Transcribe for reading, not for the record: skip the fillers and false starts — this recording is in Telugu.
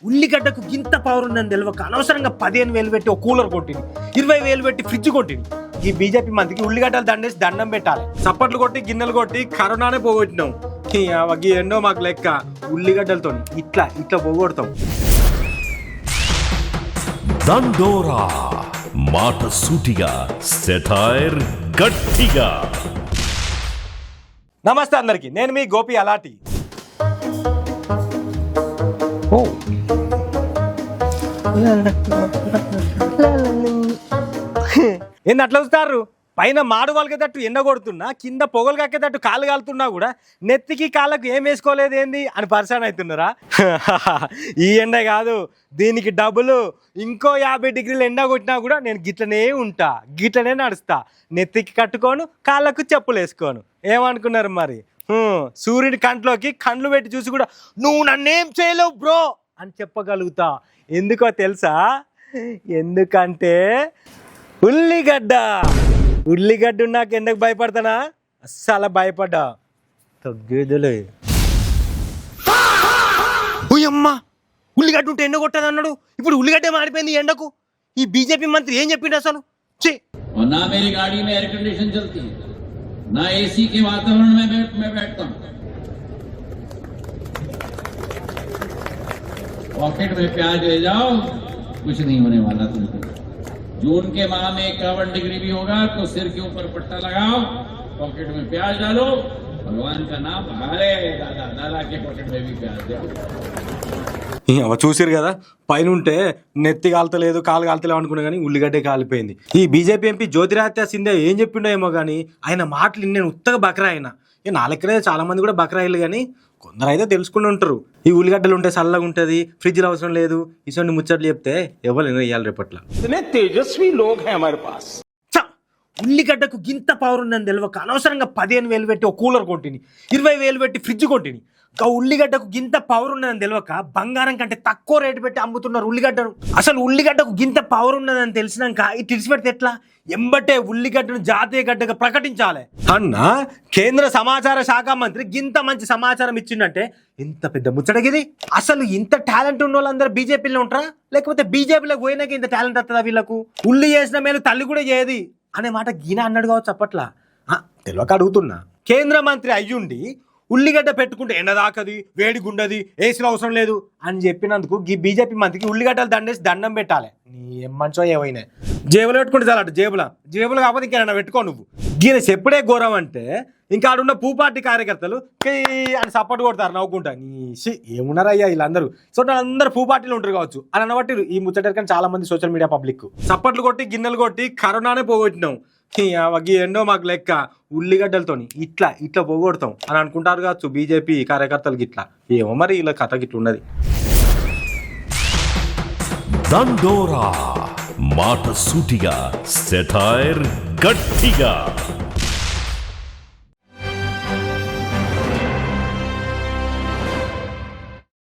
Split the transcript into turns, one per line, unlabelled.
ఉల్లిగడ్డకు గింత పవర్ ఉందని తెలియక అనవసరంగా 15,000 పెట్టి ఒక కూలర్ కొట్టింది, 20,000 పెట్టి ఫ్రిడ్జ్ కొట్టింది. ఈ బీజేపీ మందికి ఉల్లిగడ్డలు దండేసి దండం పెట్టాలి. చప్పట్లు కొట్టి గిన్నెలు కొట్టి కరోనానే పోగొట్టినాం. ఈ ఎన్నో మాకు లెక్క ఉల్లిగడ్డలతో ఇట్లా ఇట్లా పోగొడతాం.
దండోరా మాట సూటిగా, సెటైర్ గట్టిగా.
నమస్తే అందరికి, నేను మీ గోపి అలాటి. ఏంది అట్లా చూస్తారు? పైన మాడు వాళ్ళకేటట్టు ఎండ కొడుతున్నా, కింద పొగలు కక్కేటట్టు కాళ్ళు కాలుతున్నా కూడా నెత్తికి కాళ్ళకు ఏం వేసుకోలేదు ఏంది అని పరిశాన్ అవుతున్నారా? ఈ ఎండ కాదు, దీనికి డబ్బులు ఇంకో 50 డిగ్రీలు ఎండ కొట్టినా కూడా నేను గిట్లనే ఉంటా, గిట్లనే నడుస్తా, నెత్తికి కట్టుకోను, కాళ్ళకు చెప్పులు వేసుకోను. ఏమనుకున్నారు మరి? సూర్యుడి కంట్లోకి కండ్లు పెట్టి చూసి కూడా నువ్వు నన్నేం చేయలేవు బ్రో అని చెప్పగలుగుతా. ఎందుకో తెలుసా? ఎందుకంటే ఉల్లిగడ్డ నాకు ఎందుకు భయపడతానా? అస్సలు భయపడ్డా తగ్గేదులే. అమ్మా, ఉల్లిగడ్డ ఉంటే ఎండ కొట్టదు అన్నాడు, ఇప్పుడు ఉల్లిగడ్డ మారిపోయింది ఎండకు. ఈ బీజేపీ మంత్రి ఏం చెప్పిండు అసలు?
ना मेरी गाड़ी में एयर कंडीशन चलती है, ना एसी के वातावरण में मैं बैठता हूँ। पॉकेट में प्याज ले जाओ, कुछ नहीं होने वाला तुमको। जून के माह में 51 डिग्री भी होगा तो सिर के ऊपर पट्टा लगाओ, पॉकेट में प्याज डालो, भगवान का नाम, अरे दादा के पॉकेट में भी प्याज दो.
చూసారు కదా, పైన ఉంటే నెత్తి కాలుతలేదు, కాలు కాలుతలేవు అనుకున్నా కానీ ఉల్లిగడ్డే కాలిపోయింది. ఈ బీజేపీ ఎంపీ జ్యోతిరాదిత్య సింధియా ఏం చెప్పిండో ఏమో కానీ ఆయన మాటలు నేను ఉత్తగా బక్రా అయినా. నా లెక్కనే చాలా మంది కూడా బక్రా అయ్యారు, కానీ కొందరు అయితే తెలుసుకుని ఉంటారు. ఈ ఉల్లిగడ్డలు ఉంటే చల్లగా ఉంటుంది, ఫ్రిడ్జ్లో అవసరం లేదు, ఇటువంటి ముచ్చట్లు చెప్తే ఎవరు ఇవ్వాలి రేపట్ల.
తేజస్వి లోగ్ హై హమారే పాస్.
ఉల్లిగడ్డకు గింత పవర్ ఉందని తెలియక అనవసరంగా 15,000 పెట్టి ఒక కూలర్ కొట్టింది, 20,000 పెట్టి ఫ్రిడ్జ్ కొట్టింది. ఉల్లిగడ్డకు గింత పవర్ ఉన్నదని తెలియక బంగారం కంటే తక్కువ రేటు పెట్టి అమ్ముతున్నారు ఉల్లిగడ్డను. అసలు ఉల్లిగడ్డకు గింత పవర్ ఉన్నదని తెలిసినాక ఇది తెలిసిపెడితే ఎట్లా? ఎంబటే ఉల్లిగడ్డను జాతీయ గడ్డగా ప్రకటించాలి అన్న కేంద్ర సమాచార శాఖ మంత్రి గింత మంచి సమాచారం ఇచ్చిందంటే ఇంత పెద్ద ముచ్చటగిది. అసలు ఇంత టాలెంట్ ఉన్న వాళ్ళందరూ బీజేపీలో ఉంటారా, లేకపోతే బీజేపీలోకి పోయినాక ఇంత టాలెంట్ వస్తుందా వీళ్ళకు? ఉల్లి చేసిన మేలు తల్లి కూడా చేయది అనే మాట గీన అన్నాడు కావచ్చు అప్పట్లా. తెలియక అడుగుతున్నా. కేంద్ర మంత్రి అయ్యుండి ఉల్లిగడ్డ పెట్టుకుంటే ఎండ దాకది, వేడి గుండది, ఏసీలో అవసరం లేదు అని చెప్పినందుకు ఈ బీజేపీ మంత్రికి ఉల్లిగడ్డలు దండేసి దండం పెట్టాలి. నీ ఏం మంచో ఏమైనా జేబులో పెట్టుకుంటే చాలట, జేబులో కాకపోతే ఇంకేమైనా పెట్టుకో నువ్వు. గీన చెప్పుడే ఘోరం అంటే ఇంకా ఆడున్న పూ పార్టీ కార్యకర్తలు అని సపోర్ట్ కొడతారు నవ్వుకుంటా. ఏమున్నారయ్యా వీళ్ళందరూ? సో అందరూ పూ పార్టీలు ఉంటారు కావచ్చు అని అనబట్టి ఈ ముచ్చటకని చాలా మంది సోషల్ మీడియా పబ్లిక్ సపోర్ట్లు కొట్టి గిన్నెలు కొట్టి కరోనానే పోగొట్టినాం. ఎన్నో మాకు లెక్క ఉల్లిగడ్డలతో ఇట్లా ఇట్లా పోగొడతాం అని అనుకుంటారు కావచ్చు బీజేపీ కార్యకర్తలు గిట్లా. ఏమో మరి ఇలా కథ గిట్ల ఉన్నది.
దండోరా మాట సూటిగా, సెటైర్ గట్టిగా.